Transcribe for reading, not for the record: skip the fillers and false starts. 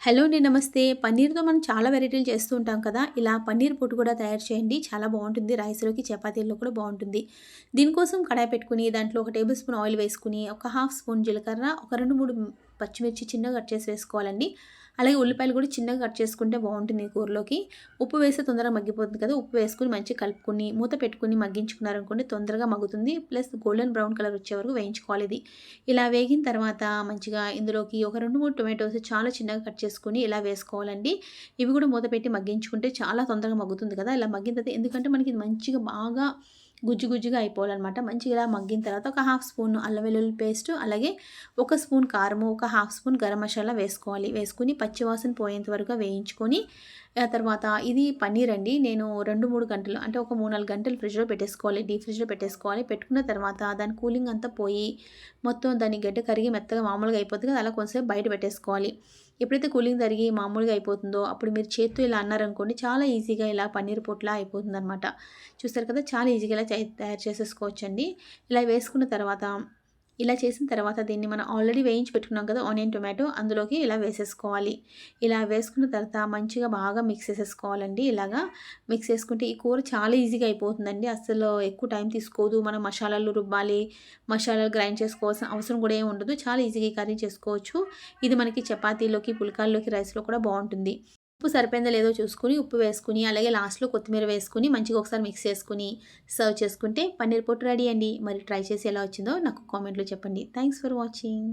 Hello అండి. నమస్తే. పన్నీర్‌తో మనం చాలా వెరైటీలు చేస్తూ ఉంటాం కదా! ఇలా పన్నీర్ పొట్టు కూడా తయారు చేయండి. చాలా బావుంటుంది. రైస్‌లోకి, చపాతీల్లో కూడా బావుంటుంది. దీనికోసం కడాయి పెట్టుకొని, దాంట్లో ఒక టేబుల్ స్పూన్ ఆయిల్ వేసుకొని, ఒక హాఫ్ స్పూన్ జీలకర్ర, ఒక 2, 3 పచ్చిమిర్చి చిన్నగా కట్ చేసి వేసుకోవాలండి. అలాగే ఉల్లిపాయలు కూడా చిన్నగా కట్ చేసుకుంటే బావుంటుంది ఈ కూరలోకి. ఉప్పు వేస్తే తొందరగా మగ్గిపోతుంది కదా! ఉప్పు వేసుకొని మంచిగా కలుపుకొని, మూత పెట్టుకొని మగ్గించుకున్నారనుకోండి తొందరగా మగ్గుతుంది. ప్లస్ గోల్డెన్ బ్రౌన్ కలర్ వచ్చే వరకు వేయించుకోవాలి ఇది. ఇలా వేగిన తర్వాత మంచిగా ఇందులోకి ఒక 2, 3 టొమాటోస్ చాలా చిన్నగా కట్ చేసుకొని ఇలా వేసుకోవాలండి. ఇవి కూడా మూత పెట్టి మగ్గించుకుంటే చాలా తొందరగా మగ్గుతుంది కదా! ఇలా మగ్గిన తర్వాత ఎందుకంటే మనకి ఇది మంచిగా బాగా గుజ్జు గుజ్జుగా అయిపోవాలనమాట. మంచిగా ఇలా మగ్గిన తర్వాత ఒక హాఫ్ స్పూన్ అల్లం వెల్లుల్లి పేస్ట్, అలాగే ఒక స్పూన్ కారము, ఒక హాఫ్ స్పూన్ గరం మసాలా వేసుకోవాలి. వేసుకొని పచ్చి వాసన పోయేంత వరకు వేయించుకొని ఆ తర్వాత ఇది పన్నీర్ అండి. నేను 2, 3 గంటలు అంటే ఒక 3, 4 గంటలు ఫ్రిడ్జ్‌లో పెట్టేసుకోవాలి. డీప్ ఫ్రిడ్జ్‌లో పెట్టేసుకోవాలి. పెట్టుకున్న తర్వాత దాని కూలింగ్ అంతా పోయి మొత్తం దాని గడ్డ కరిగి మెత్తగా మామూలుగా అయిపోద్ది కదా! అలా కొంచెంసేపు బయట పెట్టేసుకోవాలి. ఎప్పుడైతే కూలింగ్ జరిగి మామూలుగా అయిపోతుందో అప్పుడు మీరు చేత్తో ఇలా అన్నారనుకోండి చాలా ఈజీగా ఇలా పన్నీర్ పొట్టులా అయిపోతుందనమాట. చూసారు కదా! చాలా ఈజీగా ఇలా తయారు చేసేసుకోవచ్చండి. ఇలా వేసుకున్న తర్వాత ఇలా చేసిన తర్వాత దీన్ని మనం ఆల్రెడీ వేయించి పెట్టుకున్నాం కదా! ఆనియన్, టొమాటో అందులోకి ఇలా వేసేసుకోవాలి. ఇలా వేసుకున్న తర్వాత మంచిగా బాగా మిక్స్ చేసేసుకోవాలండి. ఇలాగా మిక్స్ చేసుకుంటే ఈ కూర చాలా ఈజీగా అయిపోతుందండి. అస్సలు ఎక్కువ టైం తీసుకోదు. మనం మసాలాలు రుబ్బాలి, మసాలాలు గ్రైండ్ చేసుకోవాల్సిన అవసరం కూడా ఏమి ఉండదు. చాలా ఈజీగా ఈ కర్రీ చేసుకోవచ్చు. ఇది మనకి చపాతీలోకి, పుల్కాల్లోకి, రైస్‌లో కూడా బావుంటుంది. ఉప్పు సరిపోయిందో లేదో చూసుకొని, ఉప్పు వేసుకొని, అలాగే లాస్ట్‌లో కొత్తిమీర వేసుకొని, మంచిగా ఒకసారి మిక్స్ చేసుకొని, సర్వ్ చేసుకుంటే పన్నీర్ పొట్టు రెడీ అండి. మరి ట్రై చేసి ఎలా వచ్చిందో నాకు కామెంట్‌లో చెప్పండి. Thanks for watching.